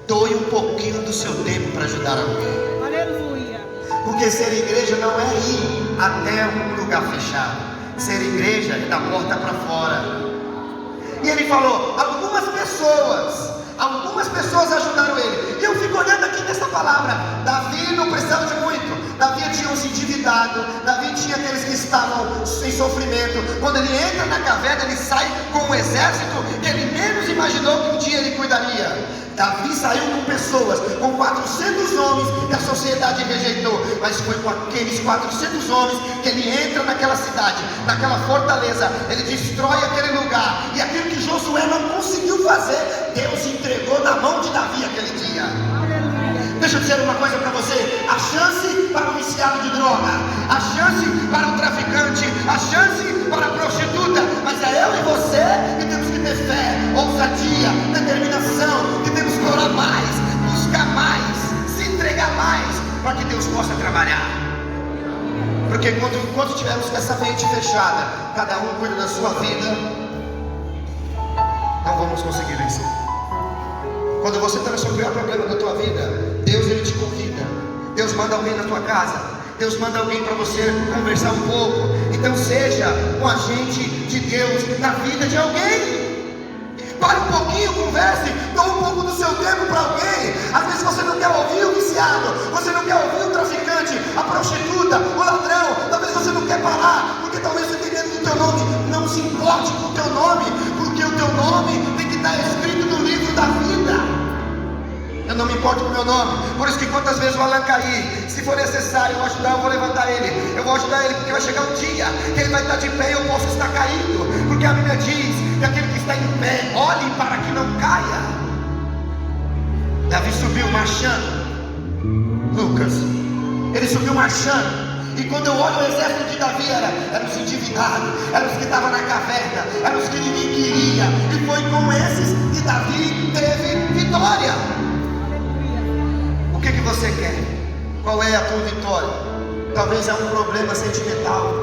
[SPEAKER 1] doe um pouquinho do seu tempo para ajudar alguém.
[SPEAKER 2] Aleluia.
[SPEAKER 1] Porque ser igreja não é ir até um lugar fechado. Ser igreja é da porta para fora. E ele falou: algumas pessoas ajudaram ele. E eu fico olhando aqui nessa palavra. Davi não precisava de muito. Davi tinha os endividados, Davi tinha aqueles que estavam em sofrimento. Quando ele entra na caverna, ele sai com um exército que ele menos imaginou que um dia ele cuidaria. Davi saiu com pessoas, com 400 homens que a sociedade rejeitou, mas foi com aqueles 400 homens que ele entra naquela cidade, naquela fortaleza, ele destrói aquele lugar, e aquilo que Josué não conseguiu fazer, Deus entregou na mão de Davi aquele dia. Deixa eu dizer uma coisa para você: a chance para o viciado de droga, a chance para o traficante, a chance para a prostituta, mas é eu e você que temos que ter fé, ousadia, determinação, que temos que orar mais, buscar mais, se entregar mais, para que Deus possa trabalhar. Porque enquanto tivermos com essa mente fechada, cada um cuida da sua vida, não vamos conseguir vencer. Quando você está no seu pior problema da tua vida, Deus ele te convida, Deus manda alguém na tua casa, Deus manda alguém para você conversar um pouco. Então seja um agente de Deus na vida de alguém. Pare um pouquinho, converse, dê um pouco do seu tempo para alguém. Às vezes você não quer ouvir o viciado, você não quer ouvir o traficante, a prostituta, o ladrão. Talvez você não quer parar, porque talvez você tenha medo do teu nome. Não se importe com o teu nome, porque o teu nome tem que estar escrito no livro da vida. Eu não me importo com o meu nome. Por isso que quantas vezes o Alan cair, se for necessário eu ajudar, eu vou levantar ele. Eu vou ajudar ele, porque vai chegar um dia que ele vai estar de pé e eu posso estar caído. Porque a Bíblia diz que aquele que está em pé, olhe para que não caia. Davi subiu marchando, Lucas, ele subiu marchando. E quando eu olho o exército de Davi, eram os endividados, eram os que estavam na caverna, eram os que ninguém queria. E foi com esses que Davi teve vitória. O que você quer? Qual é a tua vitória? Talvez é um problema sentimental.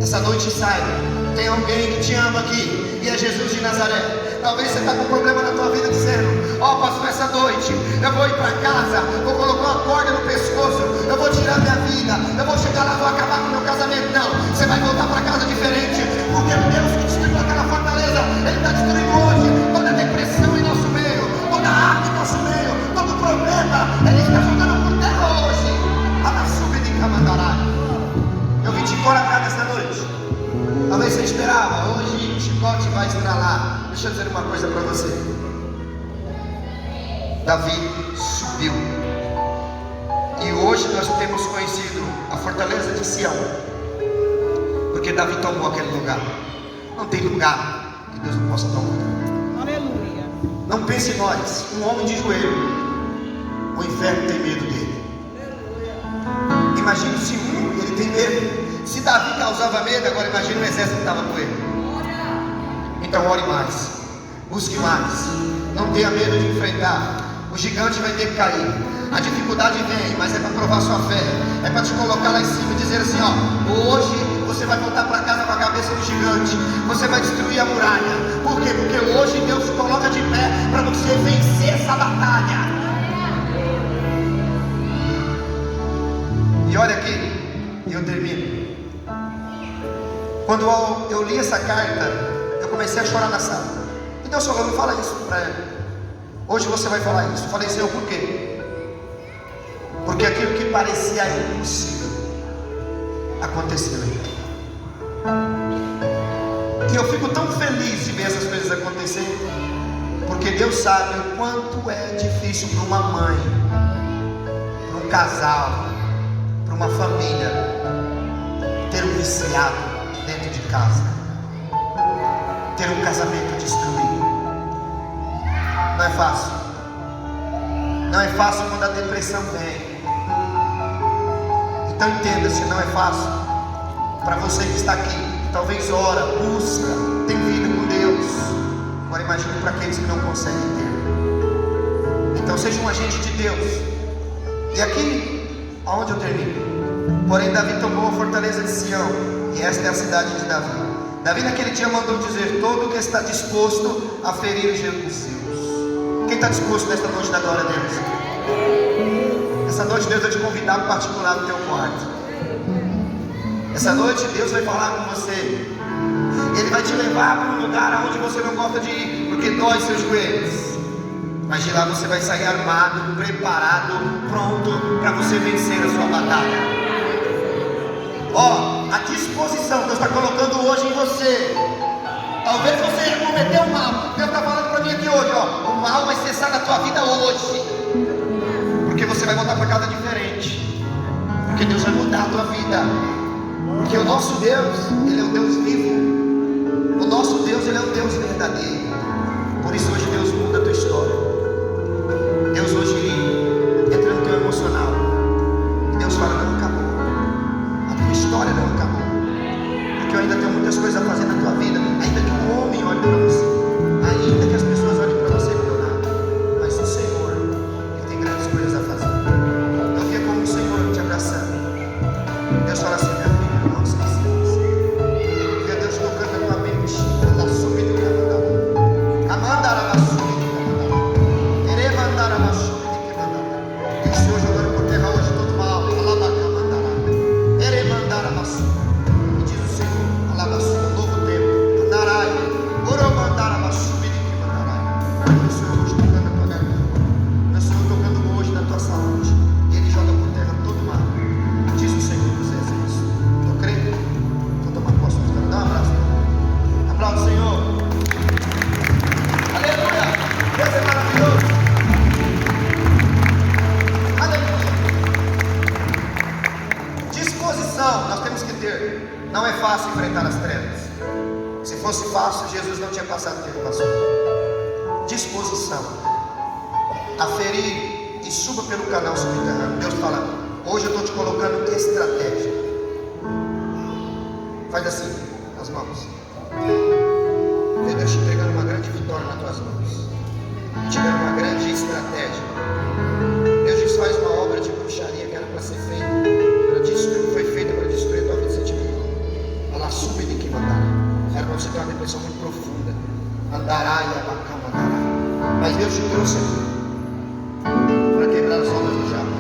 [SPEAKER 1] Essa noite saiba, tem alguém que te ama aqui, e é Jesus de Nazaré. Talvez você está com um problema na tua vida dizendo: ó, pastor, essa noite eu vou ir para casa, vou colocar uma corda no pescoço, eu vou tirar minha vida, eu vou chegar lá, vou acabar com o meu casamento. Não, você vai voltar para casa diferente, porque o Deus que destruiu aquela fortaleza, Ele está destruindo hoje toda depressão em nosso meio, toda arte em nosso meio, todo problema, Ele está jogando por terra hoje. Eu vim te encorajar nessa noite. Talvez você esperava, hoje o chicote vai estralar. Deixa eu dizer uma coisa para você. Davi subiu, e hoje Hoje nós temos conhecido a fortaleza de Sião, porque Davi tomou aquele lugar. Não tem lugar que Deus não possa tomar.
[SPEAKER 2] Aleluia.
[SPEAKER 1] Não pense em nós, um homem de joelho, o inferno tem medo dele. Imagine se ele tem medo. Se Davi causava medo, agora imagine o exército que estava com ele. Então ore mais, busque mais, não tenha medo de enfrentar. O gigante vai ter que cair. A dificuldade vem, mas é para provar sua fé. É para te colocar lá em cima e dizer assim, ó, hoje você vai voltar para casa com a cabeça do gigante. Você vai destruir a muralha. Por quê? Porque hoje Deus te coloca de pé para você vencer essa batalha. E olha aqui, e eu termino. Quando eu li essa carta, eu comecei a chorar na sala. E Deus falou, me fala isso para ela. Hoje você vai falar isso. Eu falei, Senhor, por quê? Porque aquilo que parecia impossível aconteceu. E eu fico tão feliz de ver essas coisas acontecerem, porque Deus sabe o quanto é difícil para uma mãe, para um casal, para uma família ter um viciado dentro de casa, ter um casamento destruído. Não é fácil. Não é fácil quando a depressão vem. Então entenda, se não é fácil para você que está aqui, talvez ora, busca, tem vida com Deus. Agora imagine para aqueles que não conseguem ter. Então seja um agente de Deus. E aqui, aonde eu termino? Porém Davi tomou a fortaleza de Sião, e esta é a cidade de Davi. Davi naquele dia mandou dizer, todo que está disposto a ferir os seus. Quem está disposto nesta noite da glória a Deus? Essa noite Deus vai te convidar para particular no teu quarto. Essa noite Deus vai falar com você. Ele vai te levar para um lugar onde você não gosta de ir, porque dói seus joelhos. Mas de lá você vai sair armado, preparado, pronto para você vencer a sua batalha. Ó, a disposição que Deus está colocando hoje em você. Talvez você cometeu o mal. Deus está falando para mim aqui hoje, ó. O mal vai cessar da tua vida hoje. Porque você vai voltar para casa diferente. Porque Deus vai mudar a tua vida. Porque o nosso Deus, Ele é um Deus vivo. O nosso Deus, Ele é um Deus verdadeiro. Por isso hoje Deus muda a tua história. Deus hoje entra no teu emocional. E Deus fala, não acabou. A tua história não acabou. Porque eu ainda tenho muitas coisas a fazer na tua vida. Ainda que um homem olhe para você, ainda que as pessoas olhem para você como nada, mas o Senhor, Ele tem grandes coisas a fazer. Eu via como o Senhor te abraçando. Deus fala assim, meu filho, não se esqueça. Via Deus tocando na tua mente. Ela sube do Camandara, ela sube do Camandara. Querer mandar a sube de Camandara. E o Senhor jogando por terra hoje todo mal. Alaba Camandara. Querer mandar a sube. E diz o Senhor, alaba sube, um novo tempo. Andarai. Oro mandar a sube de Camandara. O Senhor hoje tocando na tua garganta. O Senhor tocando hoje na tua saúde. E Ele joga por terra todo mal. Diz o Senhor dos Exércitos. Eu creio. Vou tomar posse dos caras. Dá um abraço. Aplauda o Senhor. Aleluia. Deus é maravilhoso. Aleluia. Disposição nós temos que ter. Não é fácil enfrentar as trevas. Se fosse fácil, Jesus não tinha passado o que Ele passou. Disposição a ferir e suba pelo canal subterrâneo. Deus fala, hoje eu estou te colocando estratégia. Faz assim, as mãos. Deus te entregando uma grande vitória nas tuas mãos, te dando uma grande estratégia. Deus desfaz uma obra de bruxaria que era para ser feita, para destruir, foi feita para destruir a tua vida sentimental. Ela sube de que mandará. Era para você ter uma depressão muito profunda. Andará e abacá mandará. Mas Deus te trouxe aqui para quebrar as obras do diabo.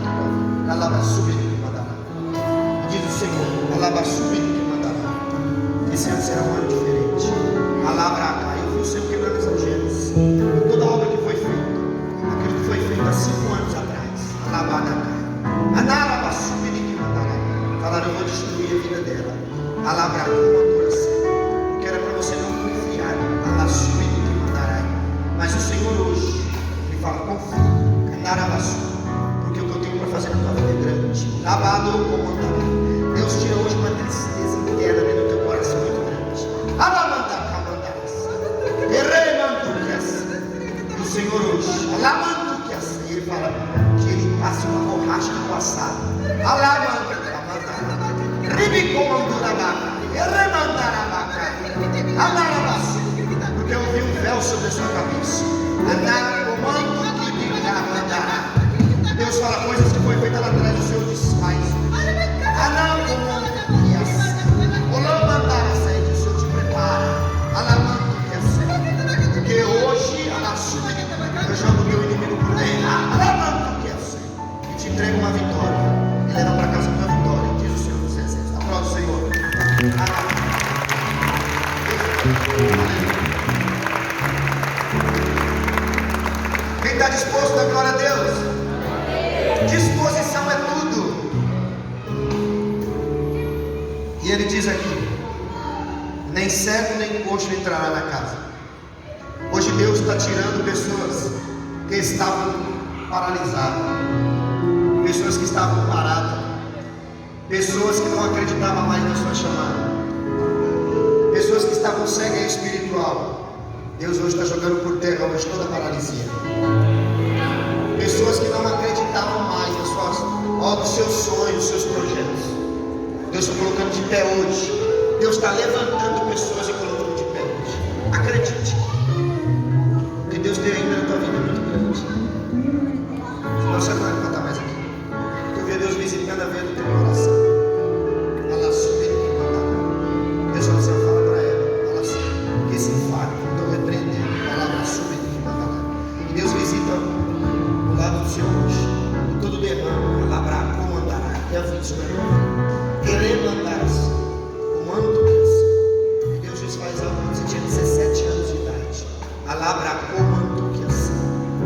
[SPEAKER 1] Ela vai subir de que mandará. Diz o Senhor, ela vai subir de que mandará. Esse ano será um ano diferente. Alabraca, eu vi o Senhor quebrando as algemas. Toda a obra que foi feita, aquilo que foi feito há 5 anos atrás. Alabraca, Anaraba subir de que mandará. Falaram, eu vou destruir a vida dela. Alabraca, uma adoração. Que era para você não confiar. Ela subir de que mandará. Mas o Senhor hoje me fala, confia. Anaraba subir. Porque o que eu tenho para fazer na tua vida é grande. Lavado como Deus tira hoje uma tristeza interna dentro do teu coração muito grande. Alamanda camandaras. Eremanducas. O Senhor hoje. Alamanducas. E Ele fala que Ele passe uma borracha no passado. Alamanda camandaras. Ribicomandurabaca. Eremandarabaca. Alarabas. Porque eu vi um véu sobre a sua cabeça. Anacomando que me camandará. Deus fala coisas que foi feita lá atrás do seu desfaz. Anacomando que assim. Olambandara sede, o Senhor te prepara. Alamando que assim. Porque hoje, eu jogo meu inimigo por dentro. Alamando que assim. E te entrego uma vitória. E leva para casa uma vitória. Diz o Senhor dos Exércitos. Aplauda o Senhor. Quem está disposto a glória a Deus? Disposição é tudo. E ele diz aqui: nem cego nem coxo entrará na casa. Hoje Deus está tirando pessoas que estavam paralisadas, pessoas que estavam paradas, pessoas que não acreditavam mais na sua chamada, pessoas que estavam cegas e espiritual. Deus hoje está jogando por terra hoje toda a paralisia. Pessoas que não acreditavam mais nos seus sonhos, nos seus projetos. Deus está colocando de pé hoje. Deus está levantando pessoas e colocando de pé hoje. Acredite. O que Deus tem ainda na tua vida é muito grande. Senão você não vai contar mais aqui. Eu vejo Deus visitando a vida do teu coração. Ela soube que mandar. Deus fala assim, fala para ela. Ela assim, que esse fato estou repreendendo. Ela soube que mandar. E Deus visita o lado do seu hoje. Todo derrame, ela abraça, comandará. É a vida sobre ela. Querer mandar-se. Comando do Deus. E Deus desfaz algo quando você tinha 17 anos de idade. Alabra comando que assim.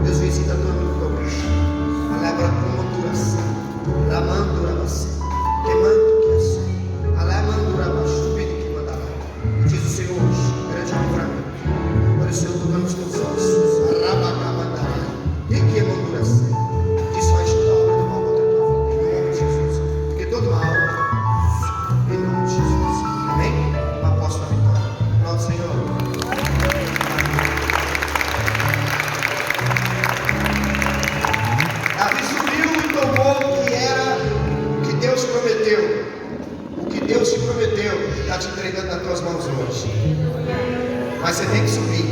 [SPEAKER 1] Deus visita todo mundo hoje. Alabra comando assim. Lamandura você. Queimando que assim. Alamandura subir que mandará. E diz o Senhor hoje, grande livramento. Olha o Senhor tocando os teus olhos. Arabaca mandará. E que mandura assim. Desfaz toda a obra do mal contra a tua vida. Em nome de Jesus. Porque todo mal. Em nome de Jesus. Amém? Uma aposta da vitória. Pronto, Senhor. Davi subiu e tomou o que era o que Deus prometeu. O que Deus te prometeu está te entregando nas tuas mãos hoje. Mas você tem que subir.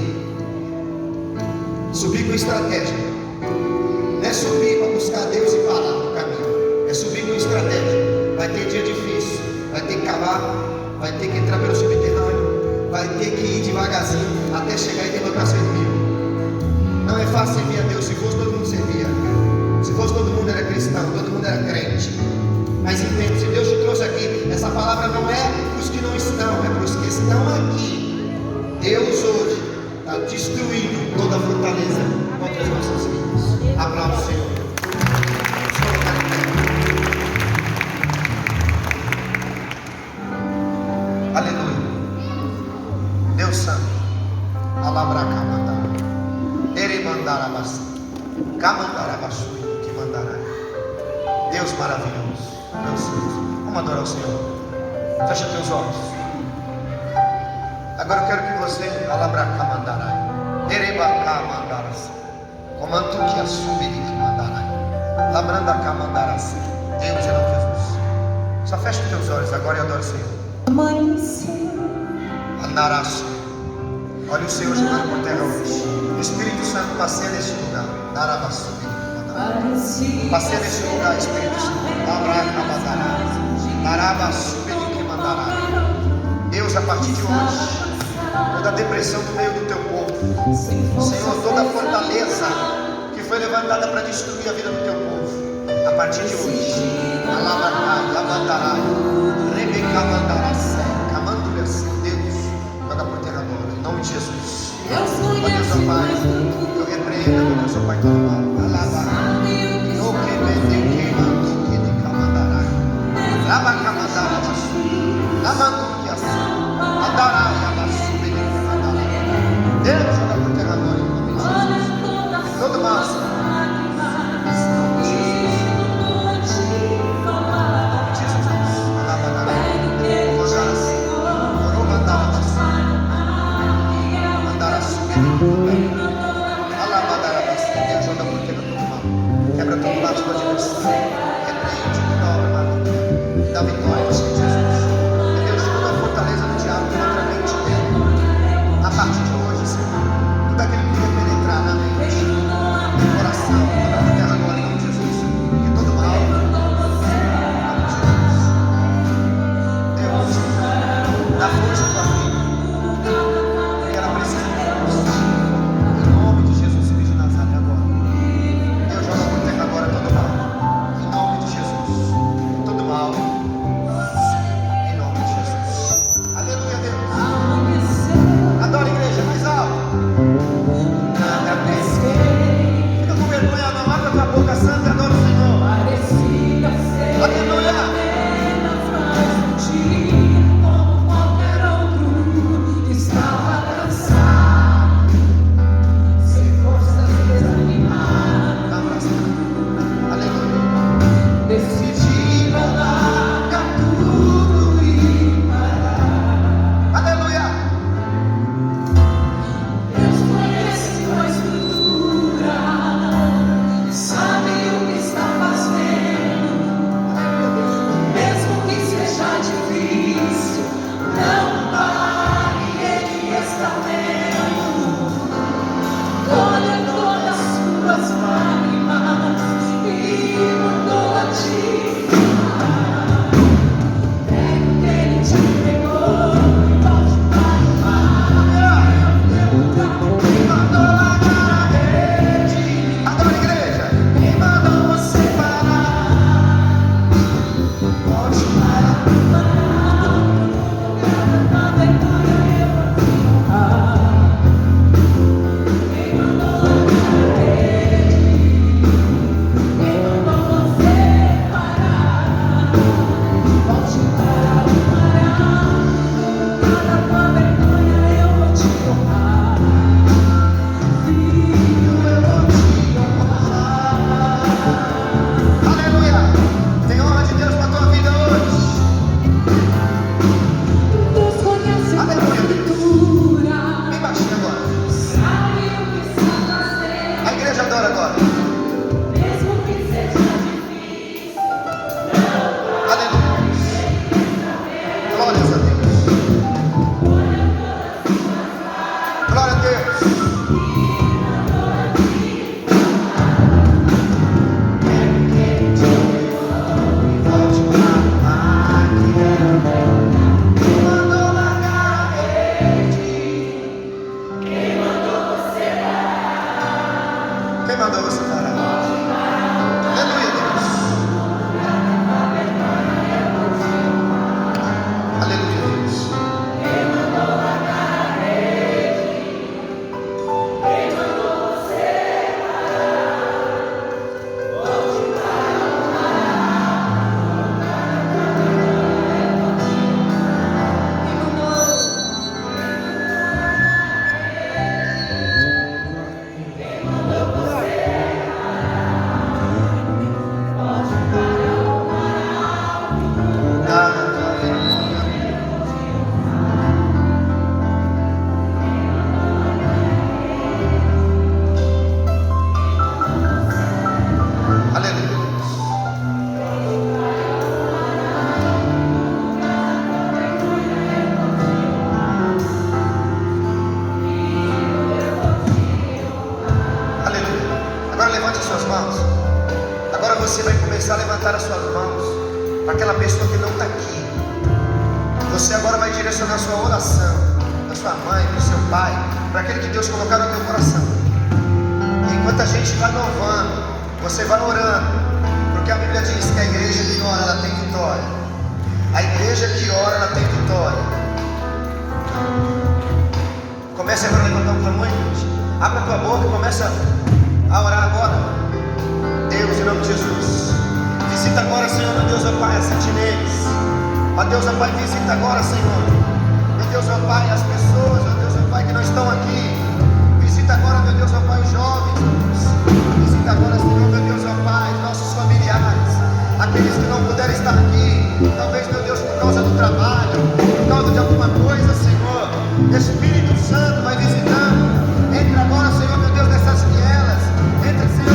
[SPEAKER 1] Subir com estratégia. Não é subir para buscar Deus e parar no caminho. É subir com estratégia. Vai ter dia difícil. Vai ter que cavar. Vai ter que entrar pelo subterrâneo. Vai ter que ir devagarzinho até chegar e derrotar seu inimigo. Não é fácil servir a Deus. Se fosse todo mundo servia. Se fosse todo mundo era cristão, todo mundo era crente. Mas entende, se Deus te trouxe aqui, essa palavra não é para os que não estão, é para os que estão aqui. Deus hoje está destruindo toda a fortaleza contra as nossas vidas. Aplauda o Senhor. Aleluia. Deus Santo. Alabracamandara. Eremandarabassa. Camandarabassu. Que mandará. Deus maravilhoso. Deus Santo. Vamos adorar o Senhor. Fecha teus olhos. Agora eu quero que você alabracamandarai. Erebacamandaras. Comando que assume que mandarai. Labrandacamandaras. Deus é nome de Jesus. Só fecha os teus olhos agora e adora o Senhor. Andarás. Olha o Senhor jogando por terra hoje. Espírito Santo, passeia neste lugar. Darabassubi. Passeia neste lugar, Espírito Santo. Abracamandará. Darabassubi que mandará. Deus, a partir de hoje, toda a depressão no meio do teu povo, Senhor, toda a fortaleza que foi levantada para destruir a vida do teu povo, a partir de hoje, alabarai, labandarai, rebecamandará, camandulha, Deus, joga por terra agora, em nome de Jesus. Ó Deus, ó Pai, eu repreendo, ó Deus, ó Pai, todo mal, alabarai, no que vende, que mando, que de camandarai, labacamandará, lamandu, que assim, andarai, abassu, Deus joga por terra agora em nome de Jesus. Todo mal, Senhor. joga por terra todo mal. Quebra todo laço do adversário. Repreende toda obra maligna. Dá vitória em Jesus. Meu Deus, toda a fortaleza do diabo contra a mente dele. A partir de hoje, Senhor, tudo aquilo que queria penetrar na mente, no coração, toda a terra agora, em nome de Jesus. Que todo mal, em nome de Jesus. Deus, dá força à tua vida. Porque ela precisa de força. Em nome de Jesus, Filho de Nazaré, agora. Deus, joga por terra agora todo mal. Em nome de Jesus. Todo mal. Em nome de Jesus. Aleluia, Deus. Adora, igreja, mais alto. Nada pesquei. Fica com vergonha, não. Abra tua boca santa e adora o Senhor. Aleluia. Você vai começar a levantar as suas mãos para aquela pessoa que não está aqui. Você agora vai direcionar a sua oração da sua mãe, do seu pai, para aquele que Deus colocar no teu coração. E enquanto a gente vai louvando, você vai orando, porque a Bíblia diz que a igreja que ora, ela tem vitória. A igreja que ora, ela tem vitória. Comece agora a levantar um clamor, gente. Abra a tua boca e começa a orar agora. Deus, em nome de Jesus, visita agora, Senhor, meu Deus, ó Pai, as sentinelas. Ó Deus, ó Pai, visita agora, Senhor, meu Deus, ó Pai, as pessoas, ó Deus, ó Pai, que não estão aqui. Visita agora, meu Deus, ó Pai, os jovens. Visita agora, Senhor, meu Deus, ó Pai, nossos familiares, aqueles que não puderam estar aqui, talvez, meu Deus, por causa do trabalho, por causa de alguma coisa, Senhor. Espírito Santo vai visitando. Entra agora, Senhor, meu Deus, nessas vielas. Entra, Senhor.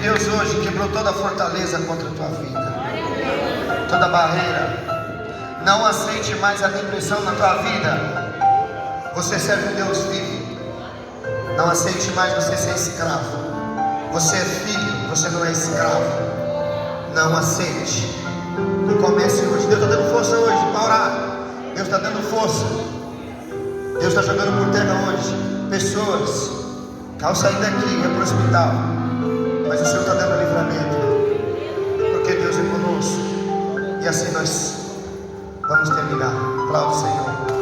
[SPEAKER 1] Deus hoje quebrou toda fortaleza contra a tua vida, toda barreira. Não aceite mais a depressão na tua vida. Você serve um Deus vivo. Não aceite mais você ser escravo. Você é filho, você não é escravo. Não aceite. E comece hoje. Deus está dando força hoje para orar. Deus está dando força. Deus está jogando por terra hoje pessoas que ao sair daqui é para o hospital, mas o Senhor está dando livramento, porque Deus é conosco. E assim nós vamos terminar. Aplauda o Senhor.